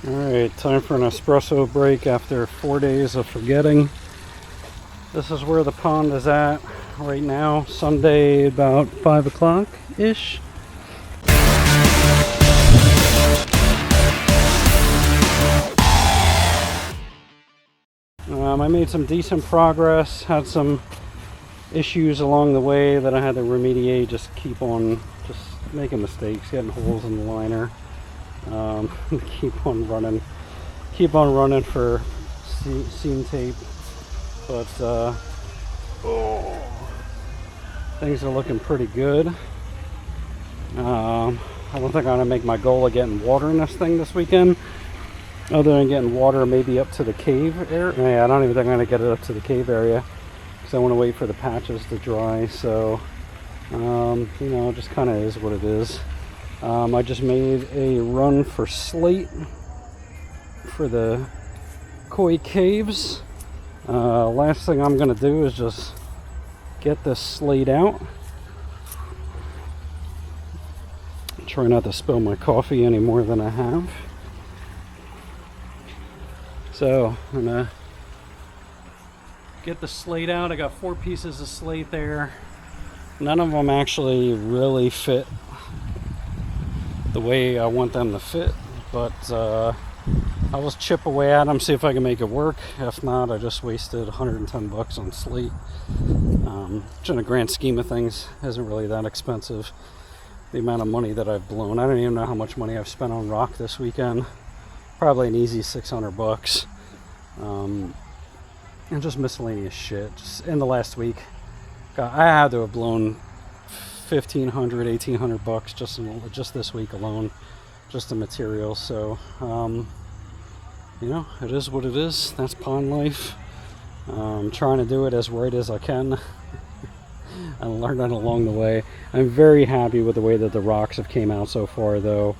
Alright, time for an espresso break after 4 days of forgetting. This is where the pond is at right now, Sunday about 5 o'clock-ish. I made some decent progress, had some issues along the way that I had to remediate, just making mistakes, getting holes in the liner. Keep on running for seam tape, but things are looking pretty good. I don't think I'm gonna make my goal of getting water in this thing this weekend, other than getting water maybe up to the cave area. Yeah, I don't even think I'm gonna get it up to the cave area because I want to wait for the patches to dry. So it just kind of is what it is. I just made a run for slate for the koi caves. Last thing I'm going to do is just get this slate out. Try not to spill my coffee any more than I have. So I'm going to get the slate out. I got 4 pieces of slate there. None of them actually really fit the way I want them to fit, but I'll just chip away at them, see if I can make it work. If not, I just wasted 110 bucks on slate, which in the grand scheme of things isn't really that expensive. The amount of money that I've blown, I don't even know how much money I've spent on rock this weekend. Probably an easy 600 bucks, and just miscellaneous shit. Just in the last week, I had to have blown 1,500, 1,800 bucks just this week alone, just the materials. So it is what it is. That's pond life. I'm trying to do it as right as I can. I learned that along the way. I'm very happy with the way that the rocks have came out so far, though.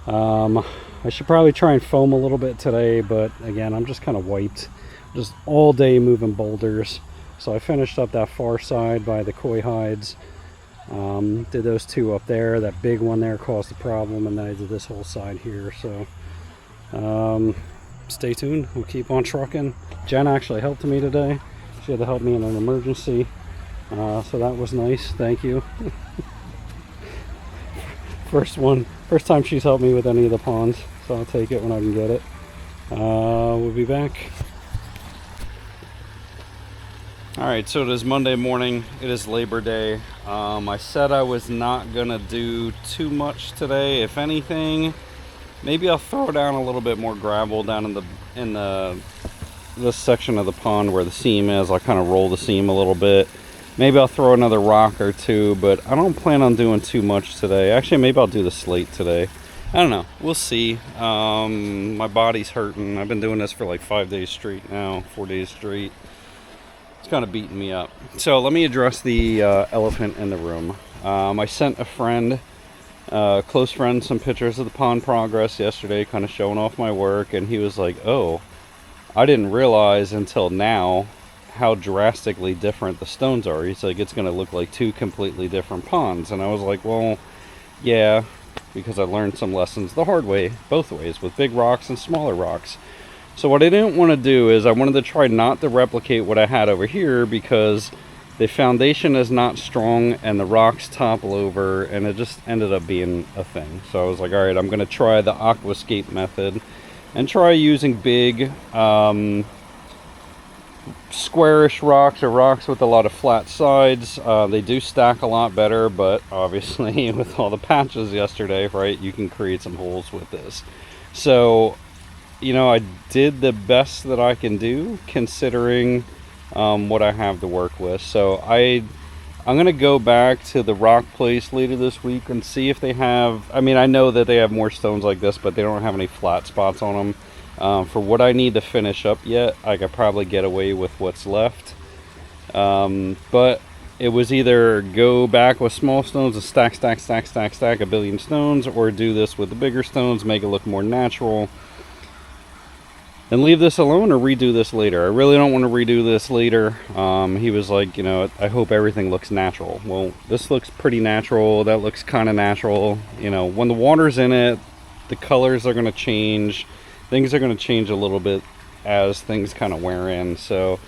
I should probably try and foam a little bit today, but again, I'm just kind of wiped, just all day moving boulders. So I finished up that far side by the koi hides. Did those 2 up there. That big one there caused the problem, and then I did this whole side here. So stay tuned. We'll keep on trucking. Jen actually helped me today. She had to help me in an emergency, so that was nice. Thank you. First time she's helped me with any of the ponds, so I'll take it when I can get it. We'll be back. Alright, so it is Monday morning. It is Labor Day. I said I was not gonna do too much today. If anything, maybe I'll throw down a little bit more gravel down in this section of the pond where the seam is. I'll kind of roll the seam a little bit. Maybe I'll throw another rock or 2, but I don't plan on doing too much today. Actually, maybe I'll do the slate today. I don't know. We'll see. My body's hurting. I've been doing this for like 5 days straight now, 4 days straight. It's kind of beating me up. So let me address the elephant in the room. I sent a friend, close friend, some pictures of the pond progress yesterday, kind of showing off my work, and he was like, "Oh, I didn't realize until now how drastically different the stones are." He's like, "It's going to look like 2 completely different ponds." And I was like, "Well, yeah, because I learned some lessons the hard way, both ways, with big rocks and smaller rocks." So what I didn't want to do is I wanted to try not to replicate what I had over here, because the foundation is not strong and the rocks topple over, and it just ended up being a thing. So I was like, all right, I'm going to try the aquascape method and try using big squarish rocks, or rocks with a lot of flat sides. They do stack a lot better, but obviously with all the patches yesterday, right, you can create some holes with this. So I did the best that I can do considering what I have to work with. So I'm going to go back to the rock place later this week and see if they have, I know that they have more stones like this, but they don't have any flat spots on them. For what I need to finish up yet, I could probably get away with what's left. But it was either go back with small stones and stack a billion stones, or do this with the bigger stones, make it look more natural, and leave this alone, or redo this later. I really don't want to redo this later. He was like, I hope everything looks natural. Well, this looks pretty natural. That looks kind of natural. When the water's in it, the colors are going to change. things are going to change a little bit as things kind of wear in. So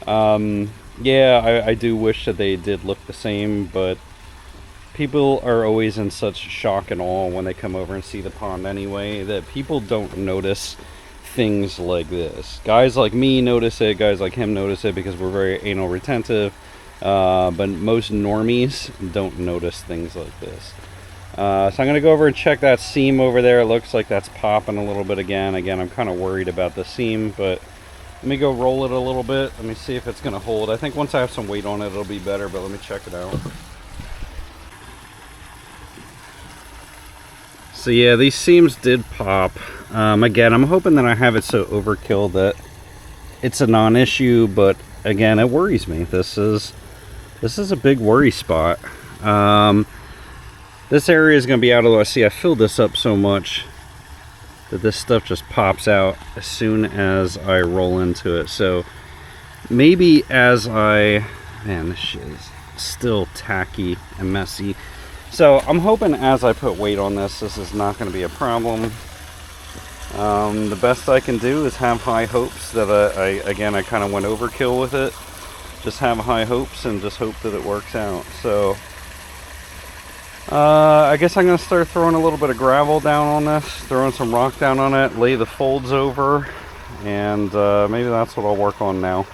yeah, I do wish that they did look the same, but people are always in such shock and awe when they come over and see the pond anyway, that people don't notice things like this. Guys like me notice it, guys like him notice it because we're very anal retentive, but most normies don't notice things like this. So I'm going to go over and check that seam over there. It looks like that's popping a little bit again. I'm kind of worried about the seam, but let me go roll it a little bit. Let me see if it's going to hold. I think once I have some weight on it, it'll be better, but let me check it out. So yeah, these seams did pop. Again, I'm hoping that I have it so overkill that it's a non-issue, but again, it worries me. This is a big worry spot. This area is going to be out of the way. See, I filled this up so much that this stuff just pops out as soon as I roll into it. So maybe as man, this shit is still tacky and messy. So I'm hoping as I put weight on this, this is not going to be a problem. The best I can do is have high hopes that I kind of went overkill with it. Just have high hopes and just hope that it works out. So I guess I'm going to start throwing a little bit of gravel down on this, throwing some rock down on it, lay the folds over, and maybe that's what I'll work on now.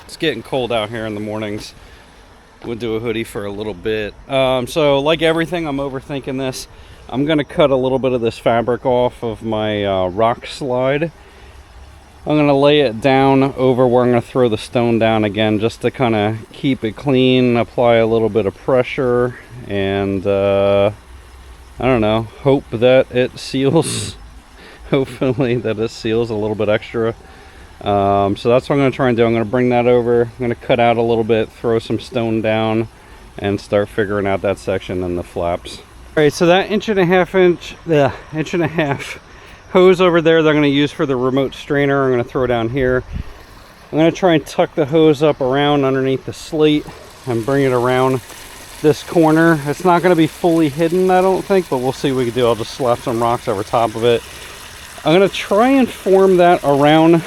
It's getting cold out here in the mornings. We'll do a hoodie for a little bit. So like everything, I'm overthinking this. I'm going to cut a little bit of this fabric off of my rock slide. I'm going to lay it down over where I'm going to throw the stone down again, just to kind of keep it clean, apply a little bit of pressure, and I don't know, hope that it seals. Hopefully that it seals a little bit extra. So that's what I'm going to try and do. I'm going to bring that over. I'm going to cut out a little bit, throw some stone down, and start figuring out that section and the flaps. All right, so that inch and a half hose over there that I'm going to use for the remote strainer, I'm going to throw down here. I'm going to try and tuck the hose up around underneath the slate and bring it around this corner. It's not going to be fully hidden, I don't think, but we'll see what we can do. I'll just slap some rocks over top of it. I'm going to try and form that around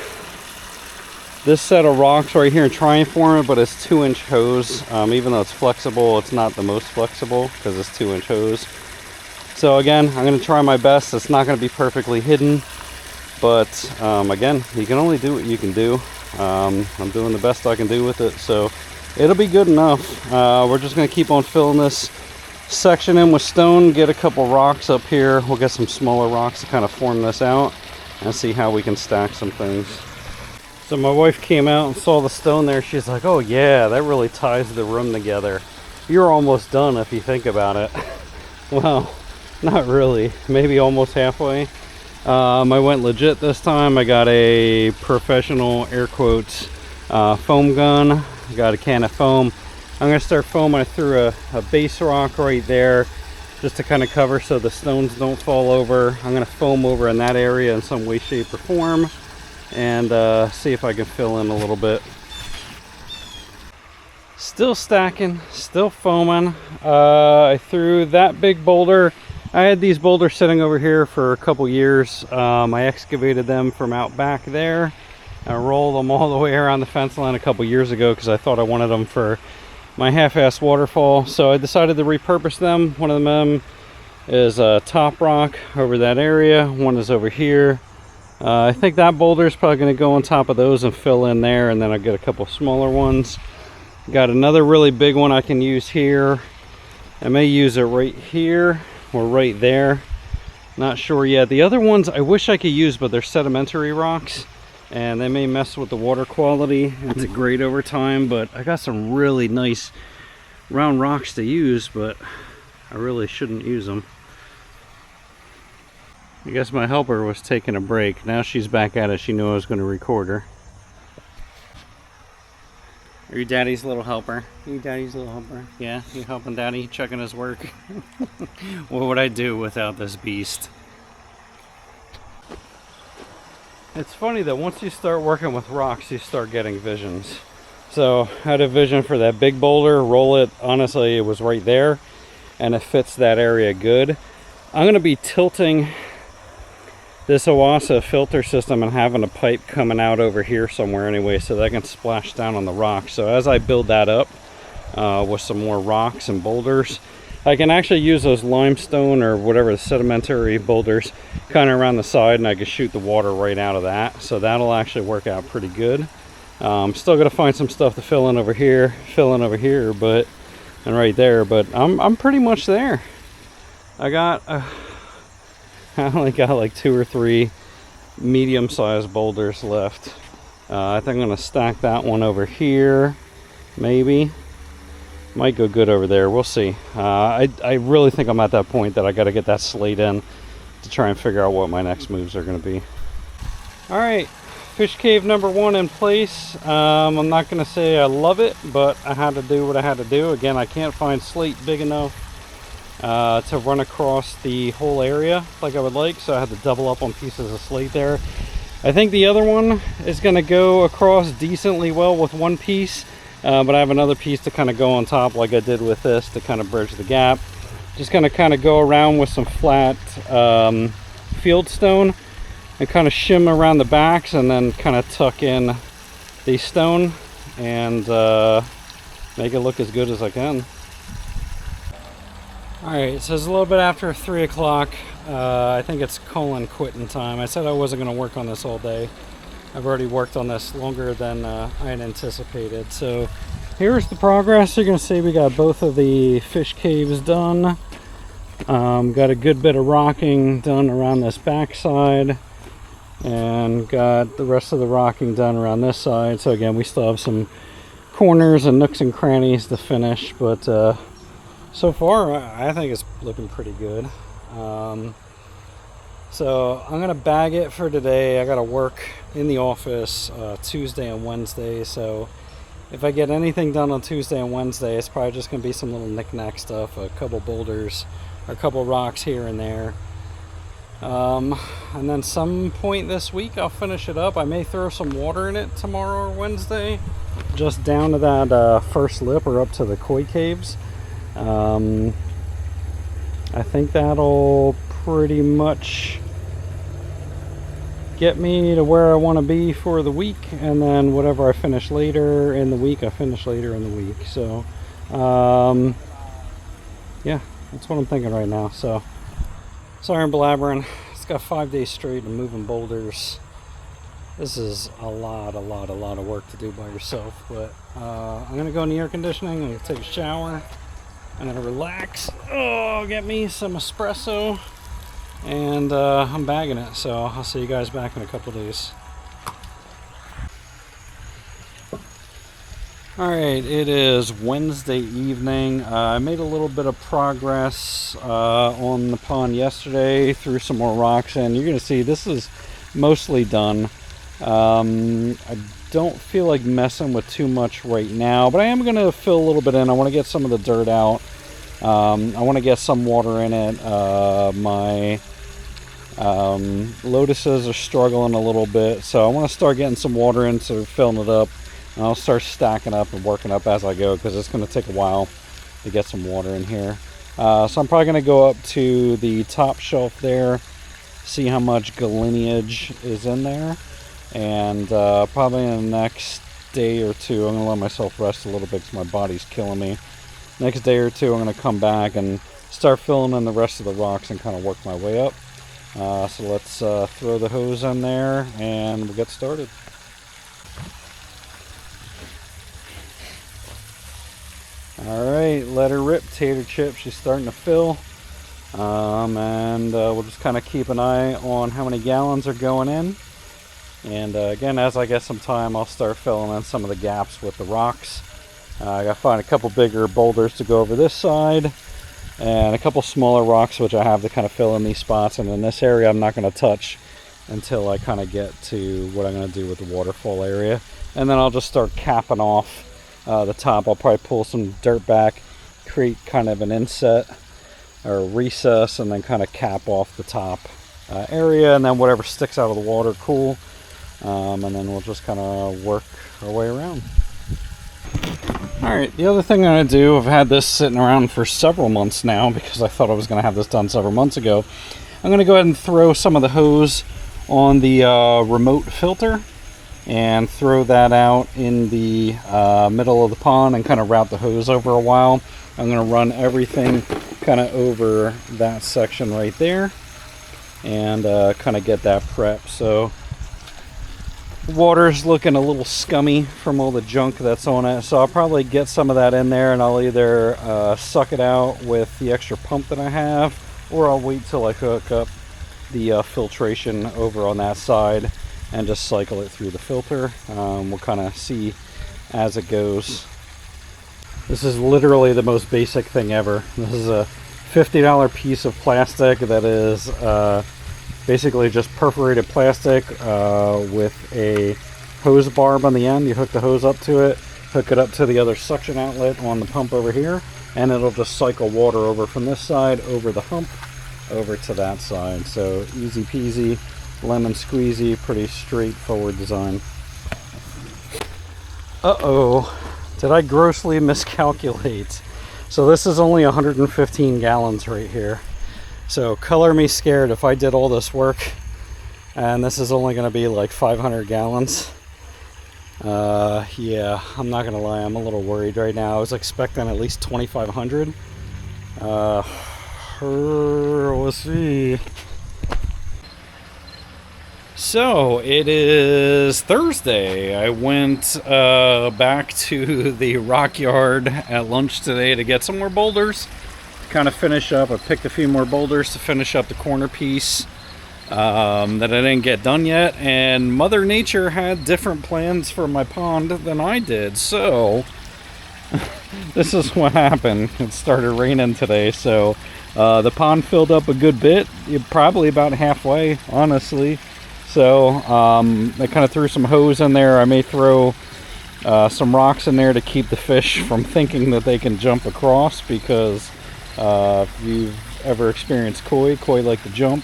this set of rocks right here and try and form it, but it's 2-inch hose. Even though it's flexible, it's not the most flexible because it's 2-inch hose. So again, I'm going to try my best. It's not going to be perfectly hidden, but again, you can only do what you can do. I'm doing the best I can do with it, so it'll be good enough. We're just going to keep on filling this section in with stone, get a couple rocks up here. We'll get some smaller rocks to kind of form this out and see how we can stack some things. So my wife came out and saw the stone there. She's like, oh yeah, that really ties the room together. You're almost done if you think about it. Well, not really, maybe almost halfway. I went legit this time. I got a professional, air quotes, foam gun. Got a can of foam. I'm going to start foaming. I threw a base rock right there just to kind of cover so the stones don't fall over. I'm going to foam over in that area in some way, shape, or form, and see if I can fill in a little bit. Still stacking, still foaming. I threw that big boulder. I had these boulders sitting over here for a couple years. I excavated them from out back there. I rolled them all the way around the fence line a couple years ago because I thought I wanted them for my half-ass waterfall. So I decided to repurpose them. One of them is a top rock over that area. One is over here. I think that boulder is probably going to go on top of those and fill in there, and then I'll get a couple smaller ones. Got another really big one I can use here. I may use it right here or right there. Not sure yet. The other ones I wish I could use, but they're sedimentary rocks and they may mess with the water quality. It's a grade over time, but I got some really nice round rocks to use, but I really shouldn't use them. I guess my helper was taking a break. Now she's back at it. She knew I was going to record her. Are you Daddy's little helper? Are you Daddy's little helper? Yeah, you helping Daddy, checking his work? What would I do without this beast? It's funny that once you start working with rocks, you start getting visions. So I had a vision for that big boulder, roll it. Honestly, it was right there, and it fits that area good. I'm going to be tilting this OASA filter system and having a pipe coming out over here somewhere anyway, so that can splash down on the rocks. So as I build that up with some more rocks and boulders, I can actually use those limestone or whatever, the sedimentary boulders kind of around the side, and I can shoot the water right out of that. So that'll actually work out pretty good. Still got to find some stuff to fill in over here, but and right there. But I'm pretty much there. I only got like 2 or 3 medium-sized boulders left. I think I'm gonna stack that one over here, maybe. Might go good over there, we'll see. I really think I'm at that point that I gotta get that slate in to try and figure out what my next moves are gonna be. All right, fish cave number 1 in place. I'm not gonna say I love it, but I had to do what I had to do. Again, I can't find slate big enough to run across the whole area like I would like, so I had to double up on pieces of slate there. I think the other one is gonna go across decently well with one piece. But I have another piece to kind of go on top like I did with this to kind of bridge the gap. Just gonna kind of go around with some flat field stone and kind of shim around the backs, and then kind of tuck in the stone and make it look as good as I can. Alright, so it's a little bit after 3 o'clock. I think it's colon quitting time. I said I wasn't going to work on this all day. I've already worked on this longer than I had anticipated. So here's the progress. You're going to see we got both of the fish caves done. Got a good bit of rocking done around this backside, and got the rest of the rocking done around this side. So again, we still have some corners and nooks and crannies to finish, but so far I think it's looking pretty good. So I'm gonna bag it for today. I gotta work in the office Tuesday and Wednesday, so if I get anything done on Tuesday and Wednesday, it's probably just gonna be some little knick-knack stuff, a couple boulders, a couple rocks here and there. And then some point this week I'll finish it up. I may throw some water in it tomorrow or Wednesday, just down to that first lip or up to the koi caves. I think that'll pretty much get me to where I want to be for the week, and then whatever I finish later in the week, I finish later in the week. So yeah, that's what I'm thinking right now. So sorry I'm blabbering. It's got 5 days straight of moving boulders. This is a lot of work to do by yourself, but I'm gonna go in the air conditioning. I'm gonna take a shower. I'm gonna relax. Oh, get me some espresso, and I'm bagging it. So I'll see you guys back in a couple days. All right, it is Wednesday evening. I made a little bit of progress on the pond yesterday, threw some more rocks in. You're gonna see this is mostly done. I don't feel like messing with too much right now, but I am gonna fill a little bit in. I want to get some of the dirt out. I want to get some water in it. My lotuses are struggling a little bit, so I want to start getting some water in, so filling it up, and I'll start stacking up and working up as I go, because it's going to take a while to get some water in here. So I'm probably going to go up to the top shelf there, see how much galineage is in there, and probably in the next day or two, I'm going to let myself rest a little bit because my body's killing me. Next day or two, I'm going to come back and start filling in the rest of the rocks and kind of work my way up. So let's throw the hose in there and we'll get started. Alright, let her rip, Tater Chip. She's starting to fill. And we'll just kind of keep an eye on how many gallons are going in. And again, as I get some time, I'll start filling in some of the gaps with the rocks. I gotta find a couple bigger boulders to go over this side, and a couple smaller rocks which I have to kind of fill in these spots. And in this area I'm not going to touch until I kind of get to what I'm going to do with the waterfall area, and then I'll just start capping off the top. I'll probably pull some dirt back, create kind of an inset or recess, and then kind of cap off the top area, and then whatever sticks out of the water, cool. And then we'll just kind of work our way around. Alright, the other thing I'm going to do, I've had this sitting around for several months now because I thought I was going to have this done several months ago. I'm going to go ahead and throw some of the hose on the remote filter and throw that out in the middle of the pond and kind of route the hose over a while. I'm going to run everything kind of over that section right there and kind of get that prepped. So water's looking a little scummy from all the junk that's on it, so I'll probably get some of that in there, and I'll either suck it out with the extra pump that I have, or I'll wait till I hook up the filtration over on that side and just cycle it through the filter. We'll kind of see as it goes. This is literally the most basic thing ever. This is a $50 piece of plastic that is basically just perforated plastic with a hose barb on the end. You hook the hose up to it, hook it up to the other suction outlet on the pump over here, and it'll just cycle water over from this side over the hump over to that side. So easy peasy, lemon squeezy, pretty straightforward design. Uh-oh, did I grossly miscalculate? So this is only 115 gallons right here. So color me scared if I did all this work and this is only going to be like 500 gallons. Yeah, I'm not going to lie, I'm a little worried right now. I was expecting at least 2,500. We'll see. So it is Thursday. I went back to the rock yard at lunch today to get some more boulders. Kind of finish up. I picked a few more boulders to finish up the corner piece that I didn't get done yet, and Mother Nature had different plans for my pond than I did, so this is what happened. It started raining today, so the pond filled up a good bit, probably about halfway, honestly. So I kind of threw some hose in there. I may throw some rocks in there to keep the fish from thinking that they can jump across, because if you've ever experienced koi like to jump,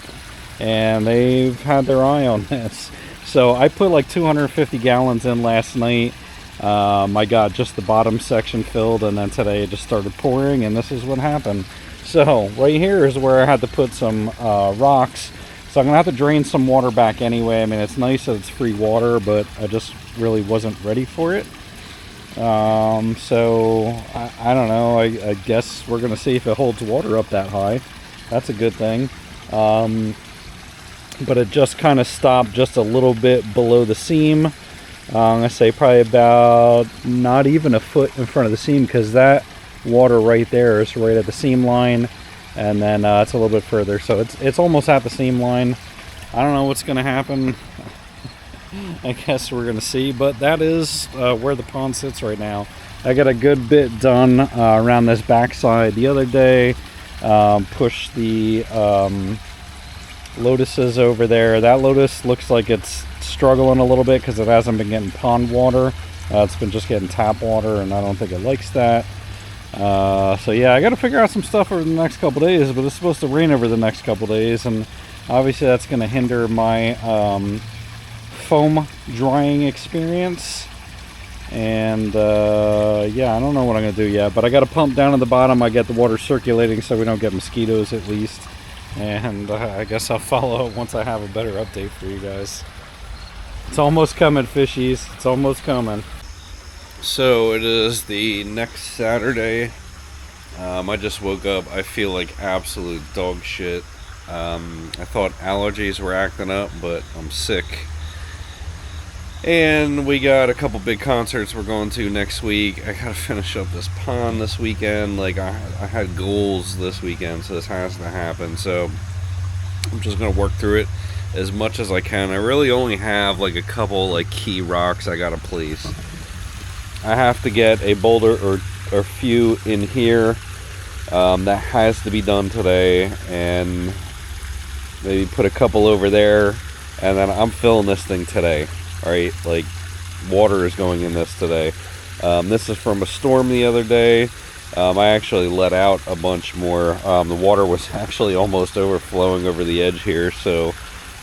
and they've had their eye on this. So I put like 250 gallons in last night. I got just the bottom section filled, and then today it just started pouring, and this is what happened. So right here is where I had to put some rocks. So I'm gonna have to drain some water back anyway. I mean, it's nice that it's free water, but I just really wasn't ready for it. So I don't know, I guess we're gonna see if it holds water up that high. That's a good thing. But it just kind of stopped just a little bit below the seam. I'm gonna say probably about not even a foot in front of the seam, because that water right there is right at the seam line, and then it's a little bit further, so it's almost at the seam line. I don't know what's gonna happen. I guess we're gonna see, but that is where the pond sits right now. I got a good bit done around this backside the other day. Pushed the lotuses over there. That lotus looks like it's struggling a little bit because it hasn't been getting pond water. It's been just getting tap water, and I don't think it likes that. So yeah, I got to figure out some stuff over the next couple days, but it's supposed to rain over the next couple days, and obviously that's going to hinder my foam drying experience. And yeah, I don't know what I'm going to do yet, but I got to pump down at the bottom. I get the water circulating so we don't get mosquitoes at least. And I guess I'll follow up once I have a better update for you guys. It's almost coming, fishies. It's almost coming. So it is the next Saturday. I just woke up. I feel like absolute dog shit. I thought allergies were acting up, but I'm sick. And we got a couple big concerts we're going to next week. I gotta finish up this pond this weekend. Like, I had goals this weekend, so this has to happen. So I'm just gonna work through it as much as I can. I really only have like a couple like key rocks I gotta place. I have to get a boulder or few in here that has to be done today, and maybe put a couple over there, and then I'm filling this thing today. Alright, like, water is going in this today. This is from a storm the other day. I actually let out a bunch more. The water was actually almost overflowing over the edge here, so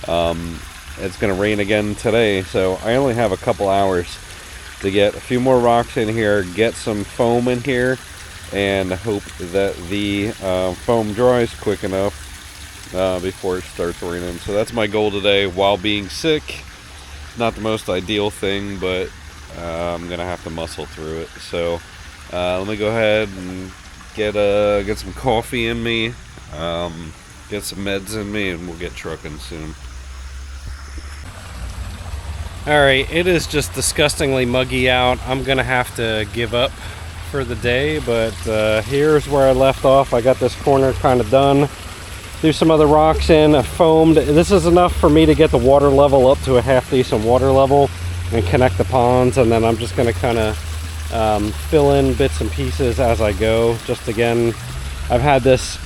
it's going to rain again today. So I only have a couple hours to get a few more rocks in here, get some foam in here, and hope that the foam dries quick enough before it starts raining. So that's my goal today while being sick. Not the most ideal thing, but I'm gonna have to muscle through it. So let me go ahead and get some coffee in me, get some meds in me, and we'll get trucking soon. Alright, it is just disgustingly muggy out. I'm gonna have to give up for the day, but here's where I left off. I got this corner kind of done. Threw some other rocks in, I foamed. This is enough for me to get the water level up to a half decent water level and connect the ponds, and then I'm just gonna kind of fill in bits and pieces as I go. Just again, I've had this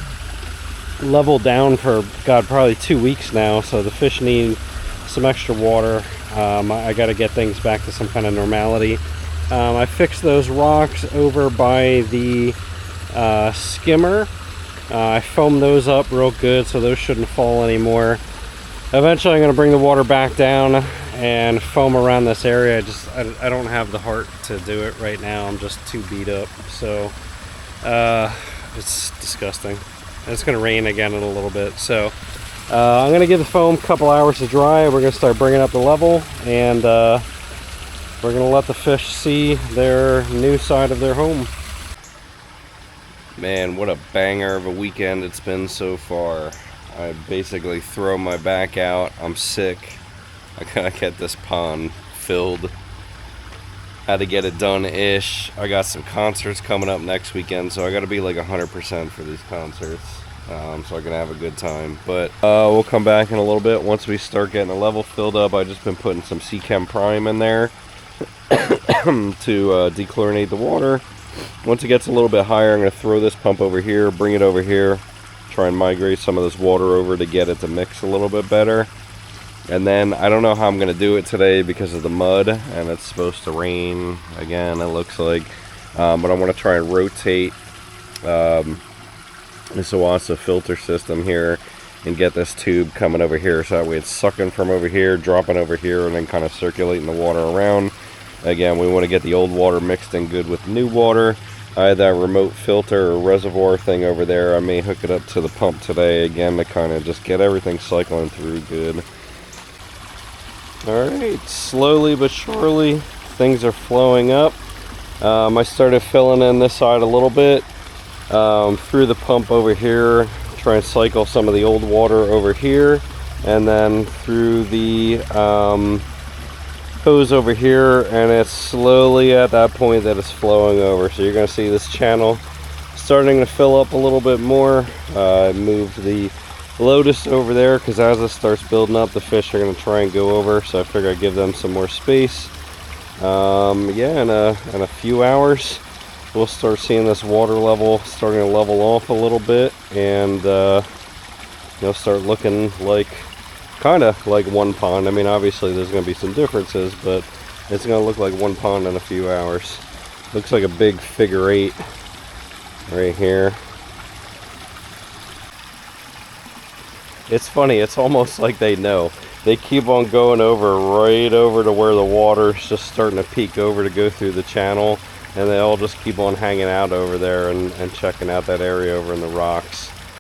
level down for probably 2 weeks now, so the fish need some extra water. I got to get things back to some kind of normality. I fixed those rocks over by the skimmer. I foamed those up real good, so those shouldn't fall anymore. Eventually I'm going to bring the water back down and foam around this area. I don't have the heart to do it right now. I'm just too beat up. So it's disgusting. It's going to rain again in a little bit, so I'm going to give the foam a couple hours to dry. We're going to start bringing up the level, and we're going to let the fish see their new side of their home. Man, what a banger of a weekend it's been so far. I basically throw my back out. I'm sick. I gotta get this pond filled. Had to get it done-ish. I got some concerts coming up next weekend, so I gotta be like 100% for these concerts, so I can have a good time. But we'll come back in a little bit once we start getting the level filled up. I just been putting some Seachem Prime in there to dechlorinate the water. Once it gets a little bit higher, I'm going to throw this pump over here, bring it over here, try and migrate some of this water over to get it to mix a little bit better. And then I don't know how I'm going to do it today because of the mud, and it's supposed to rain again, it looks like. But I want to try and rotate this Owasa filter system here and get this tube coming over here, so that way it's sucking from over here, dropping over here, and then kind of circulating the water around. Again, we want to get the old water mixed in good with new water. I had that remote filter or reservoir thing over there. I may hook it up to the pump today again to kind of just get everything cycling through good. Alright, slowly but surely things are flowing up. I started filling in this side a little bit through the pump over here, try and cycle some of the old water over here, and then through the hose over here, and it's slowly at that point that it's flowing over. So you're going to see this channel starting to fill up a little bit more. I moved the Lotus over there because as it starts building up, the fish are going to try and go over, so I figure I'd give them some more space. Yeah, in a few hours we'll start seeing this water level starting to level off a little bit, and start looking like kind of like one pond. I mean, obviously there's going to be some differences, but it's going to look like one pond in a few hours. Looks like a big figure 8 right here. It's funny, it's almost like they know. They keep on going over right over to where the water's just starting to peek over to go through the channel, and they all just keep on hanging out over there and checking out that area over in the rocks.